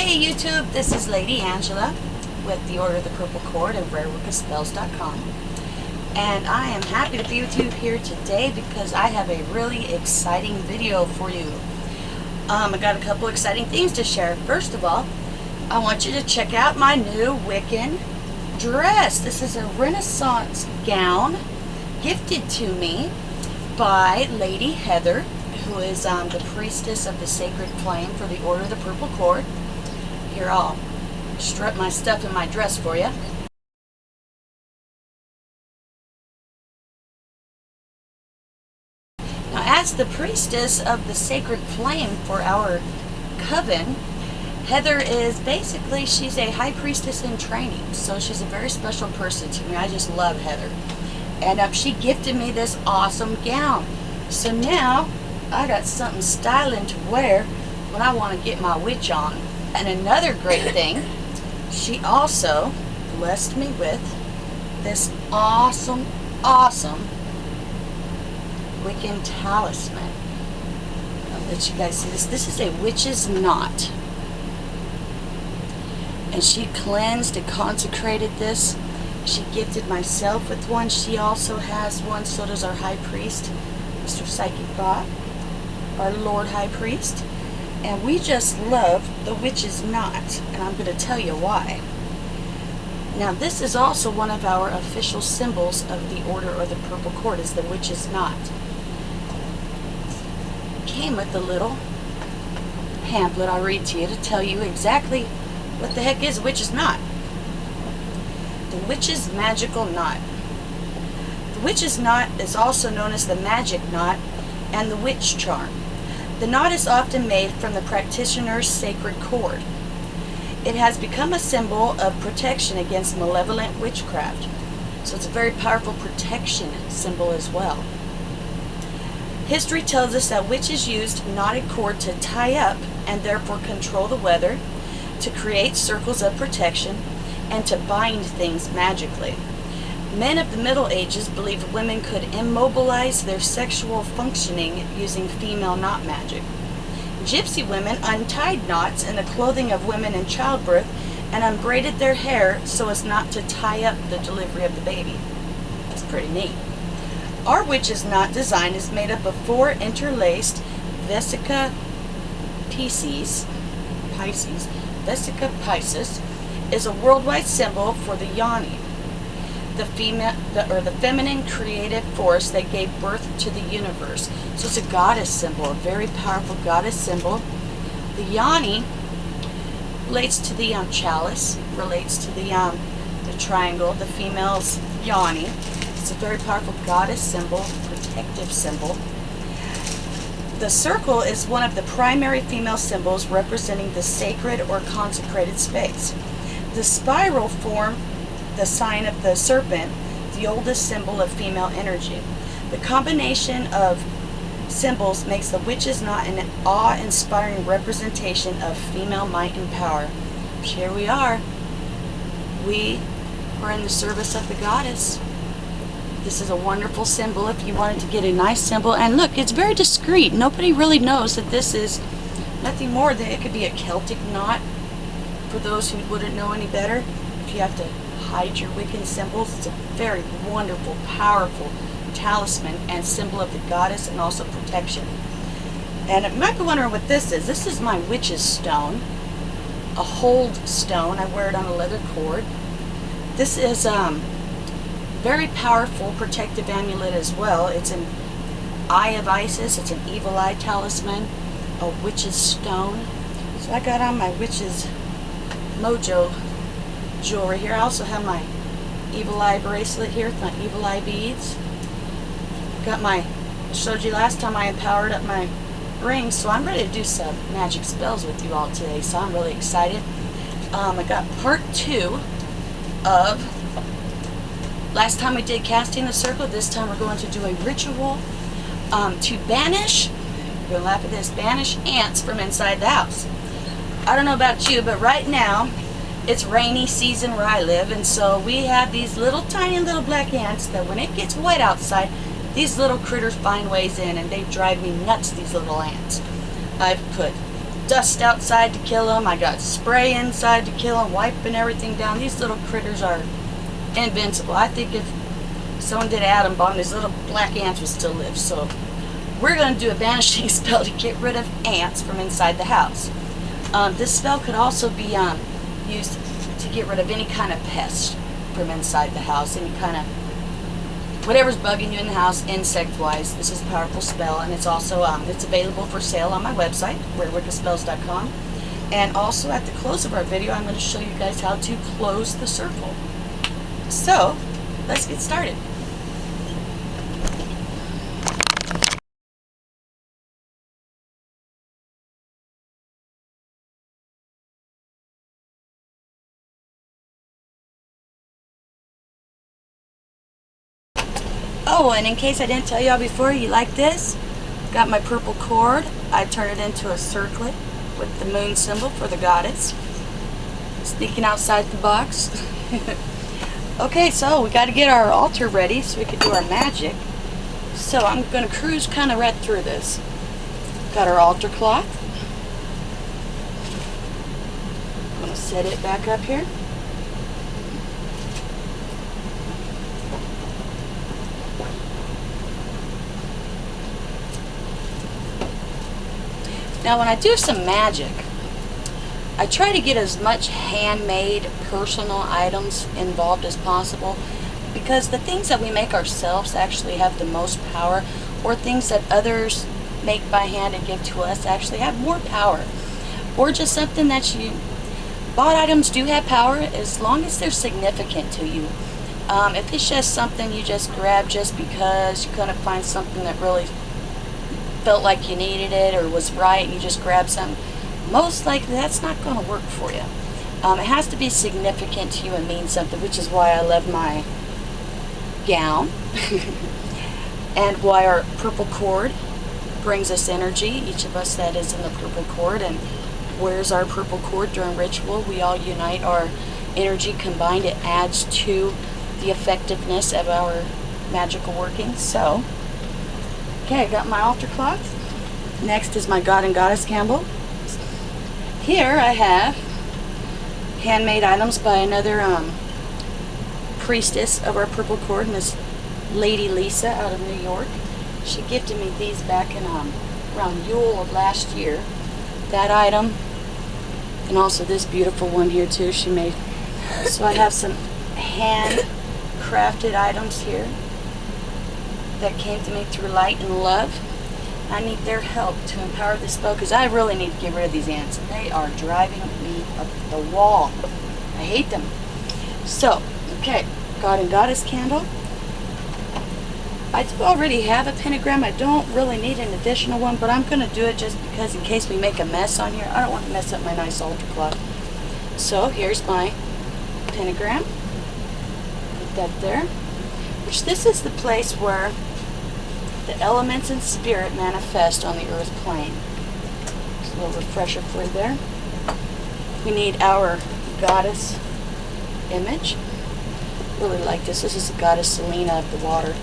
Hey YouTube, this is Lady Angela with the Order of the Purple Cord and RareWiccaSpells.com, and I am happy to be with you here today because I have a really exciting video for you. I got a couple exciting things to share. First of all, I want you to check out my new Wiccan dress. This is a Renaissance gown gifted to me by Lady Heather, who is the priestess of the sacred flame for the Order of the Purple Cord. Here, I'll strut my stuff in my dress for you. Now, as the priestess of the sacred flame for our coven, Heather is basically, she's a high priestess in training, so she's a very special person to me. I just love Heather. And she gifted me this awesome gown. So now, I got something styling to wear when I want to get my witch on. And another great thing, she also blessed me with this awesome Wiccan talisman. I'll let you guys see this. This is a witch's knot. And she cleansed and consecrated this. She gifted myself with one. She also has one, so does our high priest, Mr. Psychic Bob, our Lord High Priest. And we just love the witch's knot, and I'm going to tell you why. Now, this is also one of our official symbols of the Order of the Purple Cord, is the witch's knot. It came with a little pamphlet I'll read to you to tell you exactly what the heck is a witch's knot. The witch's magical knot. The witch's knot is also known as the magic knot and the witch charm. The knot is often made from the practitioner's sacred cord. It has become a symbol of protection against malevolent witchcraft. So it's a very powerful protection symbol as well. History tells us that witches used knotted cord to tie up and therefore control the weather, to create circles of protection, and to bind things magically. Men of the Middle Ages believed women could immobilize their sexual functioning using female knot magic. Gypsy women untied knots in the clothing of women in childbirth and unbraided their hair so as not to tie up the delivery of the baby. That's pretty neat. Our witch's knot design is made up of 4 interlaced Vesica Pisces. Vesica Pisces is a worldwide symbol for the yoni, the feminine creative force that gave birth to the universe. So it's a goddess symbol, a very powerful goddess symbol. The yoni relates to the chalice, relates to the triangle, the female's yoni. It's a very powerful goddess symbol, protective symbol. The circle is one of the primary female symbols representing the sacred or consecrated space. The spiral form the sign of the serpent, the oldest symbol of female energy. The combination of symbols makes the witch's knot an awe-inspiring representation of female might and power. Here we are. We are in the service of the goddess. This is a wonderful symbol if you wanted to get a nice symbol. And look, it's very discreet. Nobody really knows that this is nothing more than, it could be a Celtic knot for those who wouldn't know any better. If you have to hide your Wiccan symbols, it's a very wonderful, powerful talisman and symbol of the goddess and also protection. And you might be wondering what this is. This is my witch's stone, a hold stone. I wear it on a leather cord. This is very powerful protective amulet as well. It's an Eye of Isis. It's an evil eye talisman, a witch's stone. So I got on my witch's mojo jewelry here. I also have my evil eye bracelet here with my evil eye beads. Got I showed you last time I empowered up my rings, so I'm ready to do some magic spells with you all today, so I'm really excited. I got part 2 of last time we did casting the circle. This time we're going to do a ritual to banish, you're going to laugh at this, banish ants from inside the house. I don't know about you, but right now it's rainy season where I live, and so we have these little tiny little black ants that when it gets wet outside, these little critters find ways in, and they drive me nuts, these little ants. I've put dust outside to kill them. I got spray inside to kill them, wiping everything down. These little critters are invincible. I think if someone did an atom bomb, these little black ants would still live. So we're going to do a banishing spell to get rid of ants from inside the house. This spell could also be used to get rid of any kind of pest from inside the house, any kind of whatever's bugging you in the house, insect-wise. This is a powerful spell, and it's also it's available for sale on my website, wiccaspells.com. And also at the close of our video, I'm going to show you guys how to close the circle. So let's get started. Oh, and in case I didn't tell y'all before, you like this? Got my purple cord. I turn it into a circlet with the moon symbol for the goddess. Sneaking outside the box. Okay, so we got to get our altar ready so we can do our magic. So I'm going to cruise kind of right through this. Got our altar cloth. I'm going to set it back up here. Now when I do some magic, I try to get as much handmade personal items involved as possible, because the things that we make ourselves actually have the most power, or things that others make by hand and give to us actually have more power. Or just something that you bought items do have power as long as they're significant to you. If it's just something you just grabbed just because you couldn't find something that really felt like you needed it or was right and you just grabbed something, most likely that's not going to work for you. It has to be significant to you and mean something, which is why I love my gown and why our purple cord brings us energy. Each of us that is in the purple cord and wears our purple cord during ritual, we all unite our energy combined. It adds to the effectiveness of our magical workings. So okay, I got my altar cloth. Next is my God and Goddess candle. Here I have handmade items by another priestess of our purple cord, Miss Lady Lisa out of New York. She gifted me these back in around Yule of last year. That item, and also this beautiful one here too she made. So I have some hand-crafted items here that came to me through light and love. I need their help to empower this spell because I really need to get rid of these ants. They are driving me up the wall. I hate them. So, okay, God and Goddess candle. I do already have a pentagram. I don't really need an additional one, but I'm going to do it just because in case we make a mess on here. I don't want to mess up my nice altar cloth. So, here's my pentagram. Put that there. Which this is the place where the elements and spirit manifest on the earth plane. Just a little refresher for you there. We need our goddess image. Really like this. This is the goddess Selena of the water.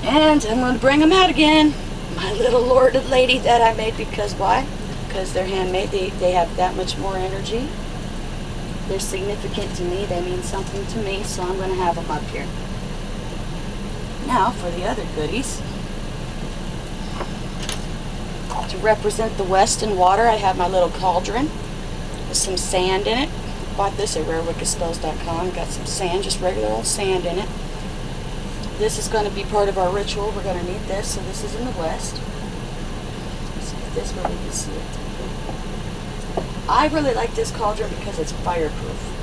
And I'm going to bring them out again. My little lorded lady that I made, because why? Because they're handmade. They have that much more energy. They're significant to me. They mean something to me, so I'm going to have them up here. Now, for the other goodies. To represent the west and water, I have my little cauldron with some sand in it. Bought this at rarewiccaspells.com. Got some sand, just regular old sand in it. This is going to be part of our ritual. We're going to need this, so this is in the west. Let's get this where we can see it. I really like this cauldron because it's fireproof.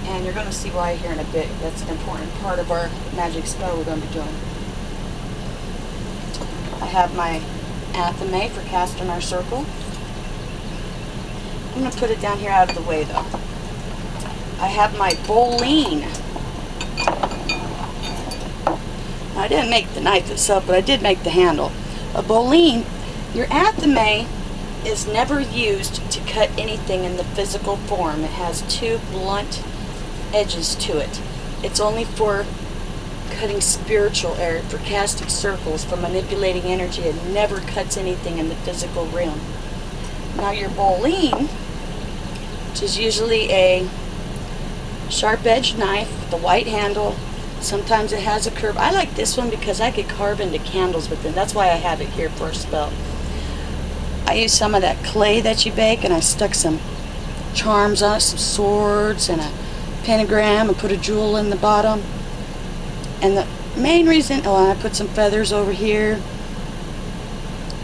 And you're going to see why here in a bit. That's an important part of our magic spell we're going to be doing. I have my athame for casting our circle. I'm going to put it down here out of the way though. I have my bowline. I didn't make the knife itself, but I did make the handle. A bowline, your athame is never used to cut anything in the physical form. It has two blunt edges to it. It's only for cutting spiritual air, for casting circles, for manipulating energy. It never cuts anything in the physical realm. Now your boline, which is usually a sharp-edged knife with a white handle. Sometimes it has a curve. I like this one because I could carve into candles with it. That's why I have it here for a spell. I used some of that clay that you bake, and I stuck some charms on it, some swords and a pentagram, and put a jewel in the bottom. And the main reason, oh, and I put some feathers over here.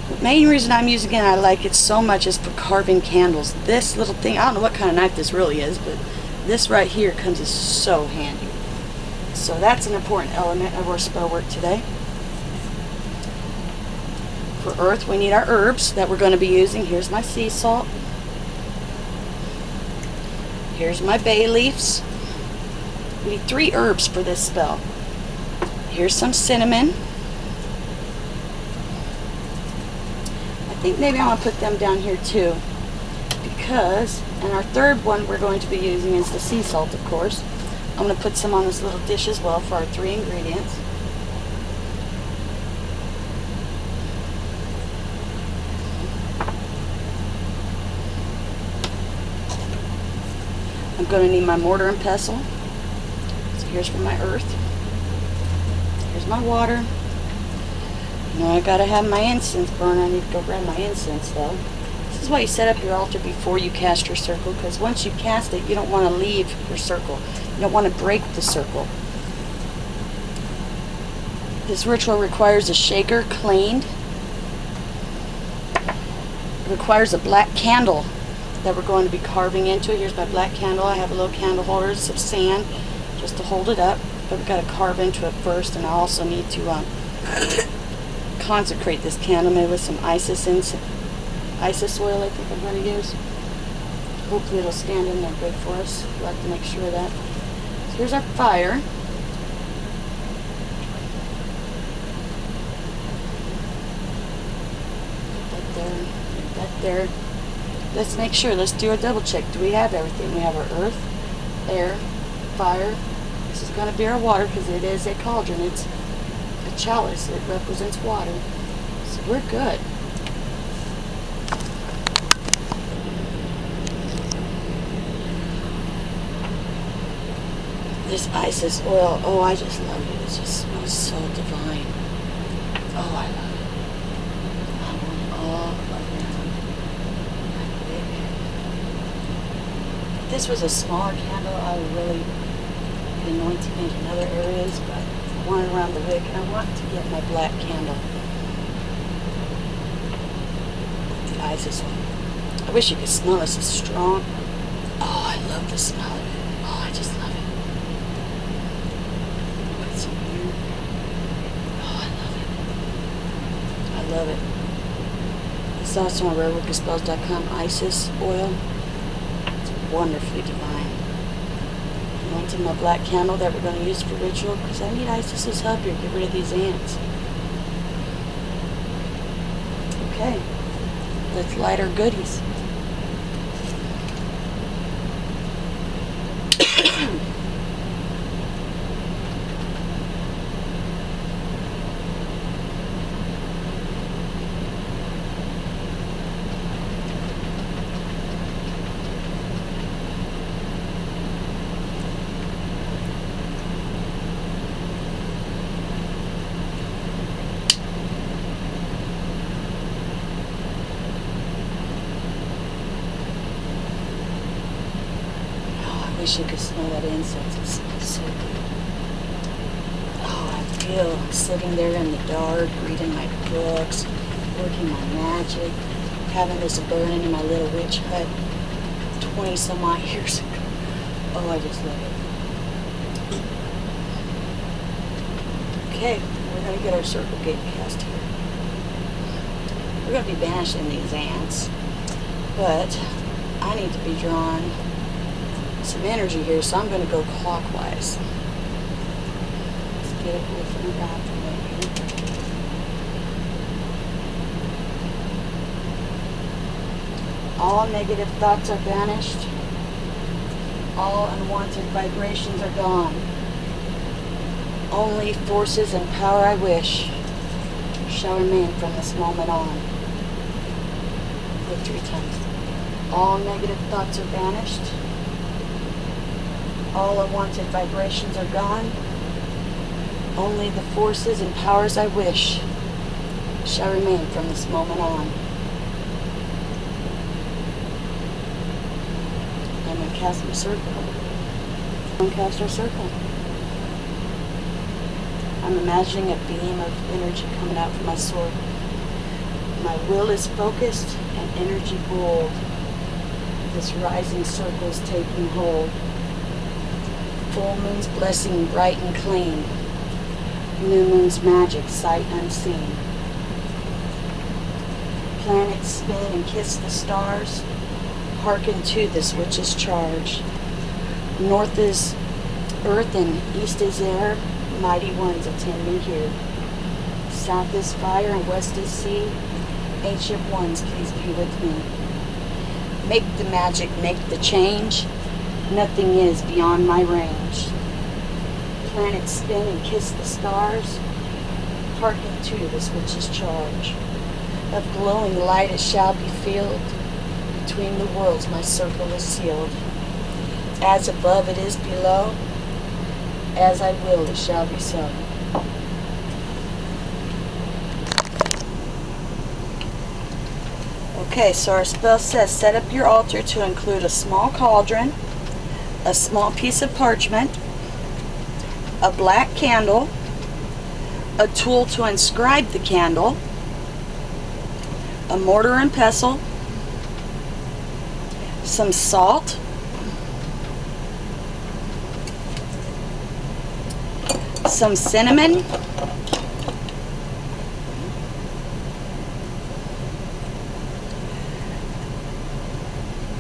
The main reason I'm using it, and I like it so much, is for carving candles. This little thing, I don't know what kind of knife this really is, but this right here comes in so handy. So that's an important element of our spell work today. For earth, we need our herbs that we're going to be using. Here's my sea salt. Here's my bay leaves. We need 3 herbs for this spell. Here's some cinnamon. I think maybe I'm going to put them down here too, because, and our third one we're going to be using is the sea salt, of course. I'm going to put some on this little dish as well for our 3 ingredients. I'm going to need my mortar and pestle. So here's for my earth. Here's my water. Now I gotta have my incense burn. I need to go grab my incense though. This is why you set up your altar before you cast your circle, because once you cast it, you don't want to leave your circle. You don't want to break the circle. This ritual requires a shaker cleaned. It requires a black candle that we're going to be carving into. Here's my black candle. I have a little candle holder, some sand, just to hold it up. But we've got to carve into it first, and I also need to consecrate this candle, maybe with some Isis oil I think I'm going to use. Hopefully it'll stand in there good for us. We'll have to make sure of that. So here's our fire. Put that there, put that there. Let's make sure, let's do a double check. Do we have everything? We have our earth, air, fire. This is going to be our water because it is a cauldron. It's a chalice. It represents water. So we're good. This Isis oil, oh, I just love it. It just smells so divine. Oh, I love it. I want it all around my wick. If this was a smaller candle, I would really be anointing it in other areas, but I want it around the wick, and I want to get my black candle with the Isis oil. I wish you could smell this. It's strong. Oh, I love the smell of it. Oh, I just love it. I love it. This is also on RareWiccaSpells.com Isis oil. It's wonderfully divine. I'm wanting my black candle that we're going to use for ritual, because I need Isis's help here. Get rid of these ants. Okay, let's light our goodies. I wish you could smell that incense. It smells so good. Oh, I feel sitting there in the dark, reading my books, working my magic, having this burning in my little witch hut 20 some odd years ago. Oh, I just love it. Okay, we're going to get our circle gate cast here. We're going to be banishing these ants, but I need to be drawn some energy here, so I'm going to go clockwise. Let's get it here from the bathroom right here. All negative thoughts are banished. All unwanted vibrations are gone. Only forces and power I wish shall remain from this moment on. Look 3 times. All negative thoughts are banished. All unwanted vibrations are gone. Only the forces and powers I wish shall remain from this moment on. I'm going to cast my circle. I'm going to cast our circle. I'm imagining a beam of energy coming out from my sword. My will is focused and energy bold. This rising circle is taking hold. Full moon's blessing bright and clean. New moon's magic sight unseen. Planets spin and kiss the stars. Hearken to this witch's charge. North is earth and east is air. Mighty ones attending here. South is fire and west is sea. Ancient ones, please be with me. Make the magic, make the change. Nothing is beyond my range. Planets spin and kiss the stars. Hearken to this witch's charge. Of glowing light it shall be filled. Between the worlds my circle is sealed. As above it is below. As I will it shall be so. Okay, so our spell says set up your altar to include a small cauldron, a small piece of parchment, a black candle, a tool to inscribe the candle, a mortar and pestle, some salt, some cinnamon,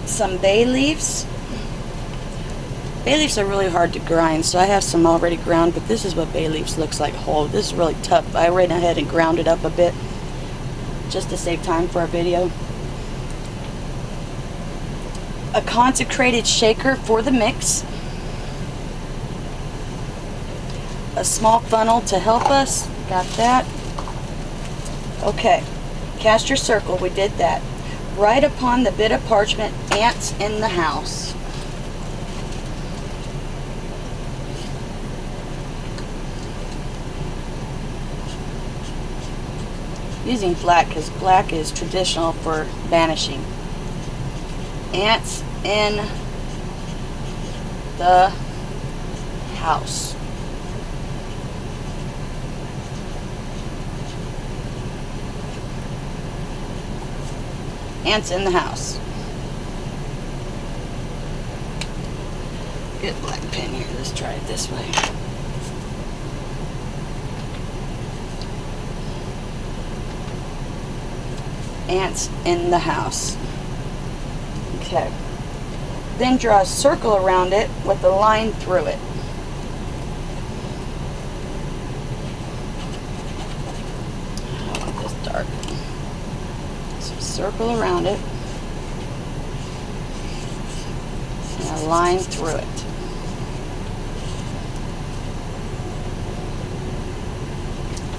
some bay leaves. Bay leaves are really hard to grind, so I have some already ground, but this is what bay leaves looks like whole. This is really tough. I went ahead and ground it up a bit just to save time for our video. A consecrated shaker for the mix. A small funnel to help us. Got that. Okay. Cast your circle. We did that. Write upon the bit of parchment, ants in the house. Using black because black is traditional for banishing. Ants in the house. Ants in the house. Get a black pen here. Let's try it this way. Ants in the house. Okay. Then draw a circle around it with a line through it. I want this dark. So circle around it and a line through it.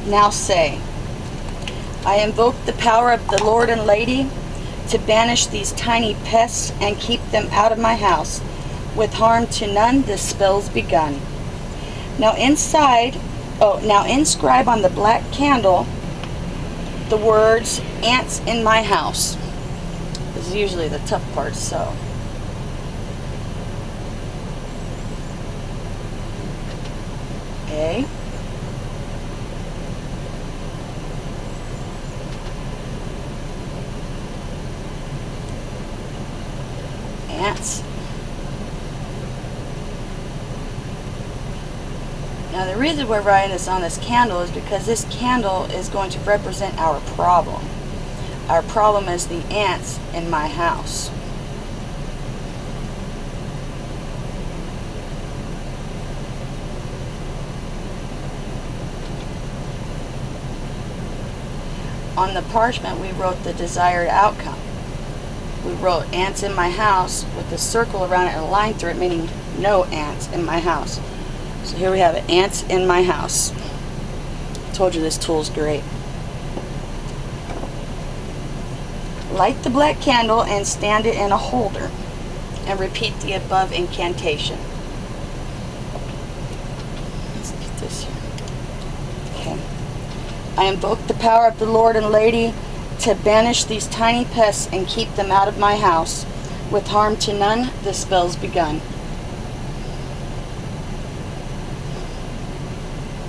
Now say, I invoke the power of the Lord and Lady to banish these tiny pests and keep them out of my house. With harm to none, this spell's begun. Now inscribe on the black candle the words, ants in my house. This is usually the tough part, so. Okay. Ants. Now the reason we're writing this on this candle is because this candle is going to represent our problem. Our problem is the ants in my house. On the parchment we wrote the desired outcome. We wrote ants in my house with a circle around it and a line through it, meaning no ants in my house. So here we have it, ants in my house. Told you this tool's great. Light the black candle and stand it in a holder and repeat the above incantation. Let's get this here. Okay. I invoke the power of the Lord and Lady to banish these tiny pests and keep them out of my house. With harm to none, the spell's begun.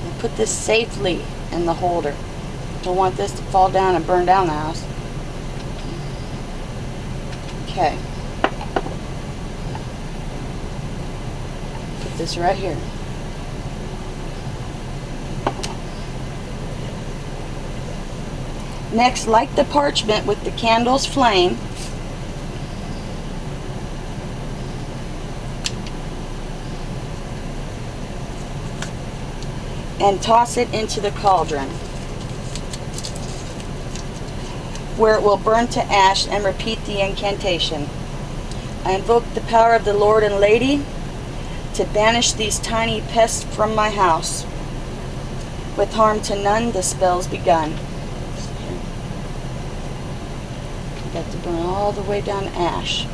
And put this safely in the holder. Don't want this to fall down and burn down the house. Okay. Put this right here. Next, light the parchment with the candle's flame. And toss it into the cauldron, where it will burn to ash, and repeat the incantation. I invoke the power of the Lord and Lady to banish these tiny pests from my house. With harm to none, the spell's begun. Got to burn all the way down to ash.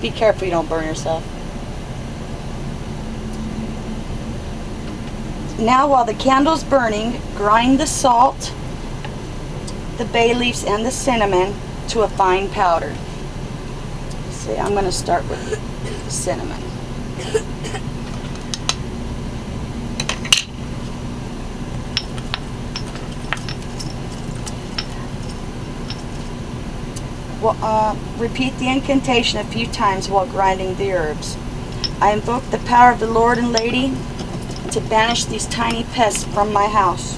Be careful you don't burn yourself. Now, while the candle's burning, grind the salt, the bay leaves, and the cinnamon to a fine powder. See, I'm going to start with the cinnamon. Well, repeat the incantation a few times while grinding the herbs. I invoke the power of the Lord and Lady to banish these tiny pests from my house.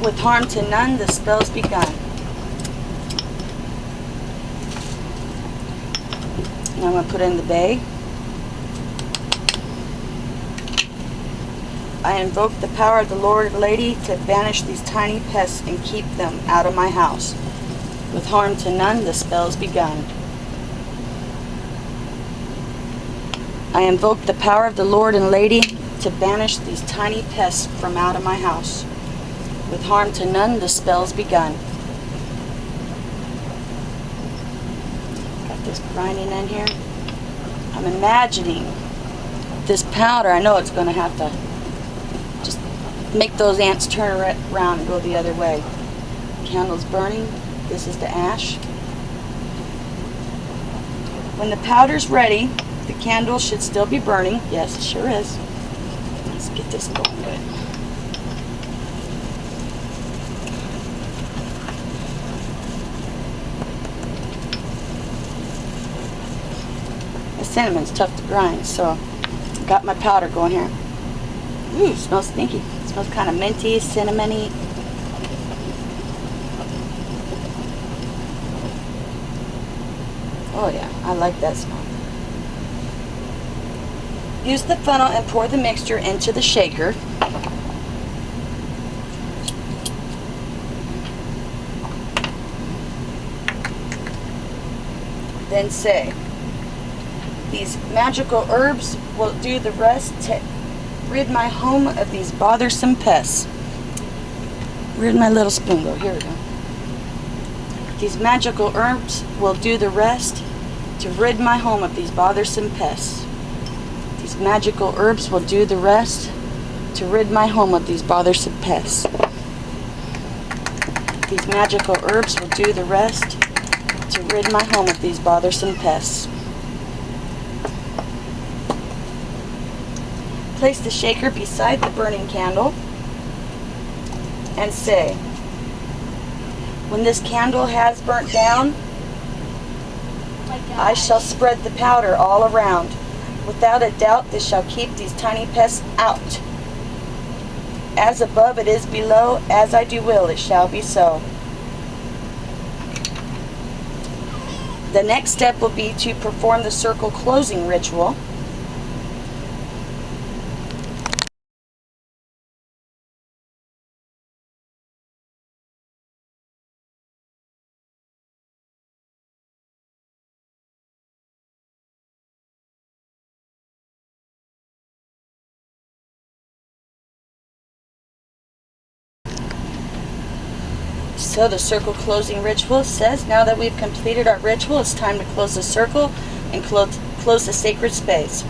With harm to none, the spell's begun. Now I'm going to put in the bay. I invoke the power of the Lord and Lady to banish these tiny pests and keep them out of my house. With harm to none, the spell's begun. I invoke the power of the Lord and Lady to banish these tiny pests from out of my house. With harm to none, the spell's begun. Got this grinding in here. I'm imagining this powder, I know it's going to have to just make those ants turn around and go the other way. Candle's burning. This is the ash. When the powder's ready, the candle should still be burning. Yes, it sure is. Let's get this going good. The cinnamon's tough to grind, so I got my powder going here. Ooh, smells stinky. It smells kind of minty, cinnamony. Oh yeah, I like that smell. Use the funnel and pour the mixture into the shaker. Then say, these magical herbs will do the rest to rid my home of these bothersome pests. Where'd my little spoon go? Here we go. These magical herbs will do the rest to rid my home of these bothersome pests. These magical herbs will do the rest to rid my home of these bothersome pests. These magical herbs will do the rest to rid my home of these bothersome pests. Place the shaker beside the burning candle and say, when this candle has burnt down, I shall spread the powder all around. Without a doubt, this shall keep these tiny pests out. As above, it is below. As I do will, it shall be so. The next step will be to perform the circle closing ritual. So the circle closing ritual says, now that we've completed our ritual, it's time to close the circle and close the sacred space.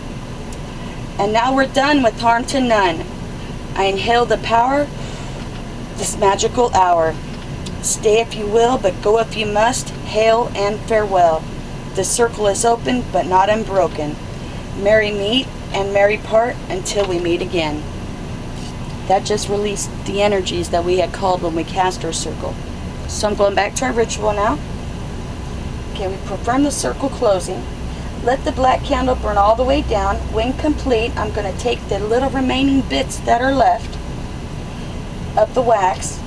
And now we're done with harm to none. I inhale the power this magical hour. Stay if you will, but go if you must. Hail and farewell. The circle is open, but not unbroken. Merry meet and merry part until we meet again. That just released the energies that we had called when we cast our circle. So I'm going back to our ritual now. Okay, we confirm the circle closing. Let the black candle burn all the way down. When complete, I'm going to take the little remaining bits that are left of the wax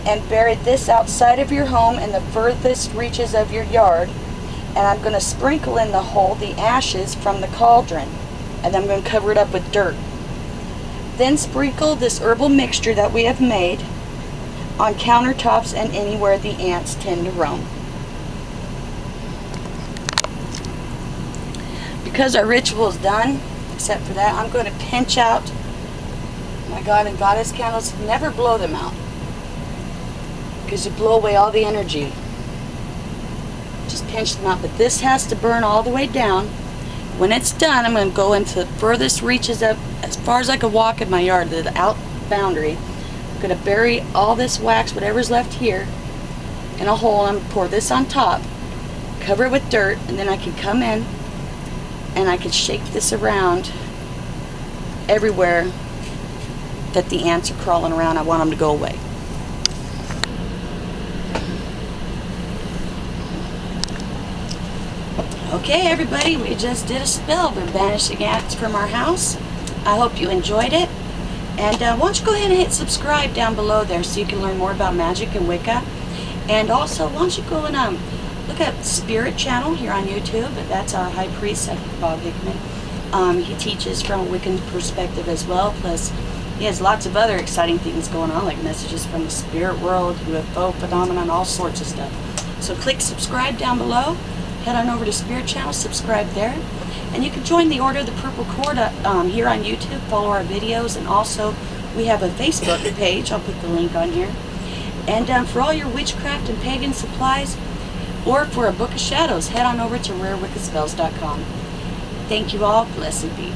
and bury this outside of your home in the furthest reaches of your yard. And I'm going to sprinkle in the hole the ashes from the cauldron. And I'm going to cover it up with dirt. Then sprinkle this herbal mixture that we have made on countertops and anywhere the ants tend to roam. Because our ritual is done, except for that, I'm going to pinch out my God and Goddess candles. Never blow them out, because you blow away all the energy. Just pinch them out. But this has to burn all the way down. When it's done, I'm going to go into the furthest reaches of, as far as I can walk in my yard, the out boundary. I'm going to bury all this wax, whatever's left here, in a hole. I'm going to pour this on top, cover it with dirt, and then I can come in and I can shake this around everywhere that the ants are crawling around. I want them to go away. Okay, everybody, we just did a spell for banishing ants from our house. I hope you enjoyed it. And why don't you go ahead and hit subscribe down below there so you can learn more about magic and Wicca. And also, why don't you go and look at Spirit Channel here on YouTube. That's our high priest, Bob Hickman. He teaches from a Wiccan perspective as well. Plus, he has lots of other exciting things going on, like messages from the spirit world, UFO phenomenon, all sorts of stuff. So click subscribe down below. Head on over to Spirit Channel, subscribe there. And you can join the Order of the Purple Cord here on YouTube, follow our videos, and also we have a Facebook page. I'll put the link on here. And for all your witchcraft and pagan supplies, or for a book of shadows, head on over to rarewiccaspells.com. Thank you all. Blessed be.